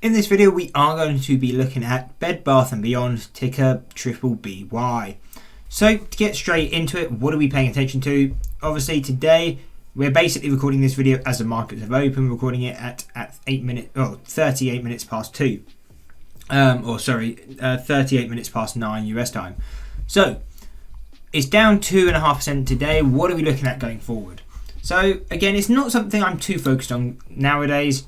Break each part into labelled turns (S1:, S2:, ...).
S1: In this video we are going to be looking at Bed Bath & Beyond, ticker BBBY. So to get straight into it, what are we paying attention to? Obviously today we're basically recording this video as the markets have opened, recording it at 38 minutes past 2. 38 minutes past 9 US time. So it's down 2.5% today. What are we looking at going forward? So again, it's not something I'm too focused on nowadays.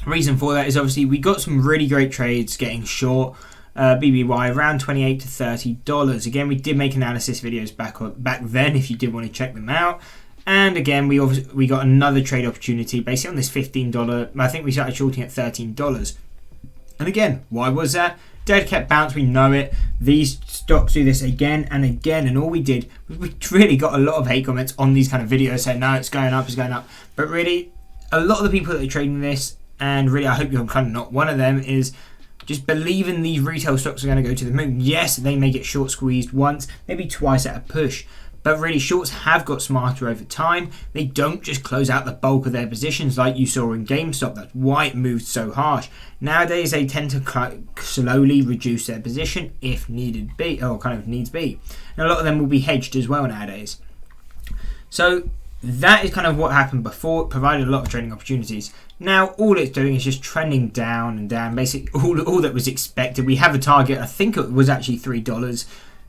S1: Reason for that is obviously we got some really great trades getting short BBY around $28 to $30. Again, we did make analysis videos back then if you did want to check them out. And again, we got another trade opportunity basically on this $15. I think we started shorting at $13. And again, why was that? Dead cat bounce, we know it. These stocks do this again and again, and all we did was we really got a lot of hate comments on these kind of videos saying no, it's going up. But really, a lot of the people that are trading this, and really I hope you're kind of not one of them, is just believing these retail stocks are going to go to the moon. Yes, they may get short squeezed once, maybe twice at a push, but really shorts have got smarter over time. They don't just close out the bulk of their positions like you saw in GameStop. That's why it moved so harsh. Nowadays they tend to slowly reduce their position if needs be. And a lot of them will be hedged as well nowadays. So that is kind of what happened before. It provided a lot of trading opportunities. Now all it's doing is just trending down and down. Basically all that was expected. We have a target, I think it was actually $3.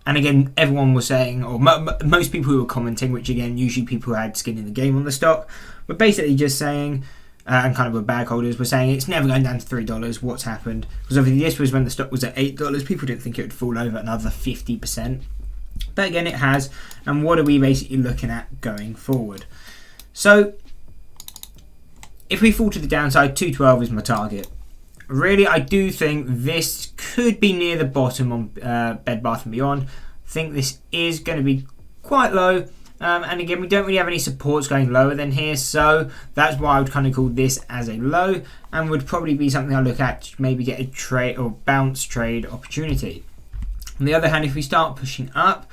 S1: And again, everyone was saying, or most people who were commenting, which again, usually people who had skin in the game on the stock, were basically just saying, and kind of were bag holders, were saying it's never going down to $3. What's happened? Because obviously this was when the stock was at $8. People didn't think it would fall over another 50%. But again, it has. And what are we basically looking at going forward? So if we fall to the downside, 212 is my target. Really, I do think this could be near the bottom on Bed Bath & Beyond. I think this is going to be quite low. And again, we don't really have any supports going lower than here. So that's why I would kind of call this as a low. And would probably be something I look at to maybe get a trade or bounce trade opportunity. On the other hand, if we start pushing up,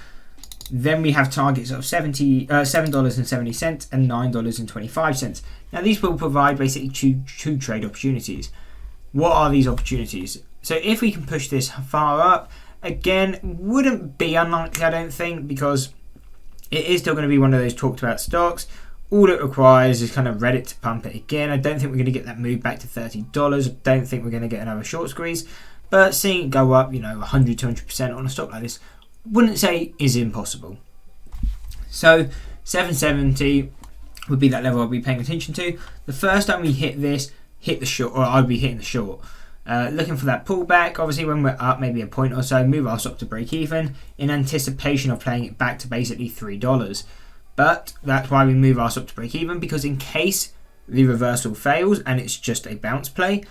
S1: then we have targets of $7.70 and $9.25. Now these will provide basically two trade opportunities. What are these opportunities? So if we can push this far up, again, wouldn't be unlikely, I don't think, because it is still going to be one of those talked about stocks. All it requires is kind of Reddit to pump it again. I don't think we're going to get that move back to $30. I don't think we're going to get another short squeeze. But seeing it go up, 100, 200% on a stock like this, wouldn't say is impossible. So 770 would be that level I'll be paying attention to. The first time we hit this, hit the short, or I'd be hitting the short. Looking for that pullback. Obviously when we're up maybe a point or so, move our stock to break even in anticipation of playing it back to basically $3. But that's why we move our stock to break even, because in case the reversal fails and it's just a bounce play,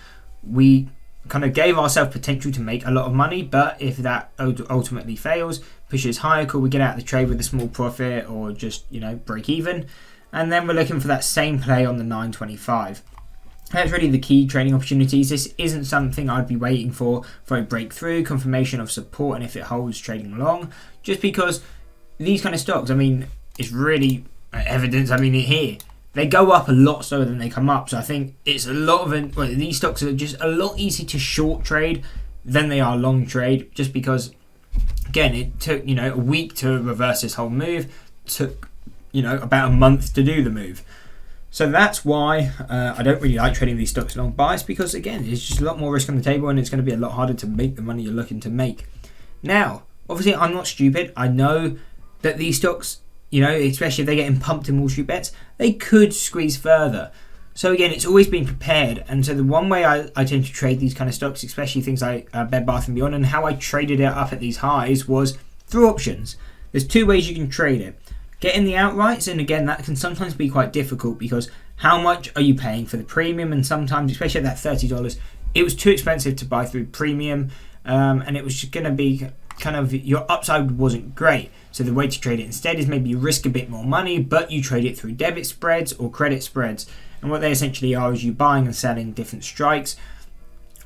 S1: we kind of gave ourselves potential to make a lot of money. But if that ultimately fails, pushes higher, cool, we get out of the trade with a small profit or just break even. And then we're looking for that same play on the 925. That's really the key trading opportunities. This isn't something I'd be waiting for a breakthrough, confirmation of support, and if it holds trading long. Just because these kind of stocks, it's really evidence. Here they go up a lot slower than they come up. So I think it's a lot of these stocks are just a lot easier to short trade than they are long trade. Just because, again, it took a week to reverse this whole move. It took about a month to do the move. So that's why I don't really like trading these stocks long bias, because again, it's just a lot more risk on the table and it's going to be a lot harder to make the money you're looking to make. Now, obviously I'm not stupid. I know that these stocks, especially if they're getting pumped in Wall Street bets, they could squeeze further. So again, it's always been prepared. And so the one way I tend to trade these kind of stocks, especially things like Bed Bath & Beyond, and how I traded it up at these highs was through options. There's two ways you can trade it. Getting the outrights, and again, that can sometimes be quite difficult because how much are you paying for the premium? And sometimes, especially at that $30, it was too expensive to buy through premium, and it was just going to be kind of, your upside wasn't great. So the way to trade it instead is maybe you risk a bit more money, but you trade it through debit spreads or credit spreads. And what they essentially are is you buying and selling different strikes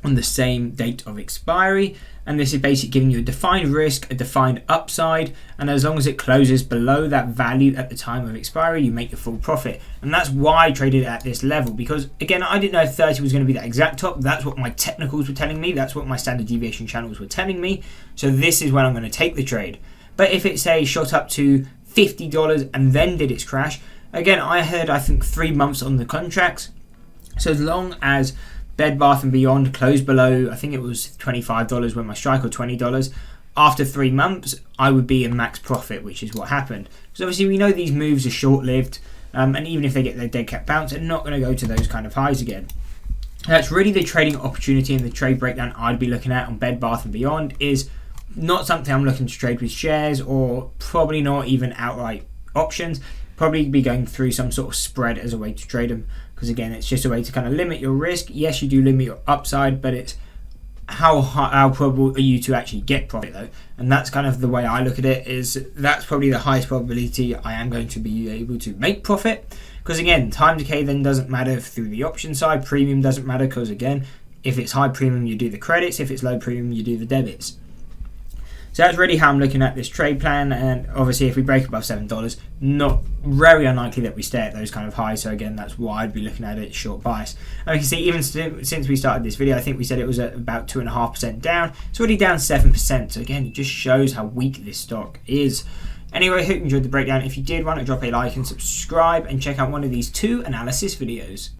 S1: on the same date of expiry, and this is basically giving you a defined risk, a defined upside, and as long as it closes below that value at the time of expiry, you make your full profit. And that's why I traded it at this level, because again, I didn't know if 30 was going to be that exact top. That's what my technicals were telling me, that's what my standard deviation channels were telling me, so this is when I'm going to take the trade. But if it say shot up to $50 and then did its crash, again, I think 3 months on the contracts, so as long as Bed Bath & Beyond closed below, I think it was $25 when my strike, or $20, after 3 months, I would be in max profit, which is what happened. So obviously we know these moves are short-lived, and even if they get their dead cat bounce, they're not going to go to those kind of highs again. That's really the trading opportunity, and the trade breakdown I'd be looking at on Bed Bath & Beyond is not something I'm looking to trade with shares, or probably not even outright options. Probably be going through some sort of spread as a way to trade them, because again, it's just a way to kind of limit your risk. Yes, you do limit your upside, but it's how probable are you to actually get profit though, and that's kind of the way I look at it. Is that's probably the highest probability I am going to be able to make profit, because again, time decay then doesn't matter through the option side. Premium doesn't matter, because again, if it's high premium, you do the credits. If it's low premium, you do the debits. So that's really how I'm looking at this trade plan, and obviously if we break above $7, not very unlikely that we stay at those kind of highs. So again, that's why I'd be looking at it short bias. And you can see, even since we started this video, I think we said it was at about 2.5% down. It's already down 7%. So again, it just shows how weak this stock is. Anyway, I hope you enjoyed the breakdown. If you did, why not drop a like and subscribe, and check out one of these 2 analysis videos.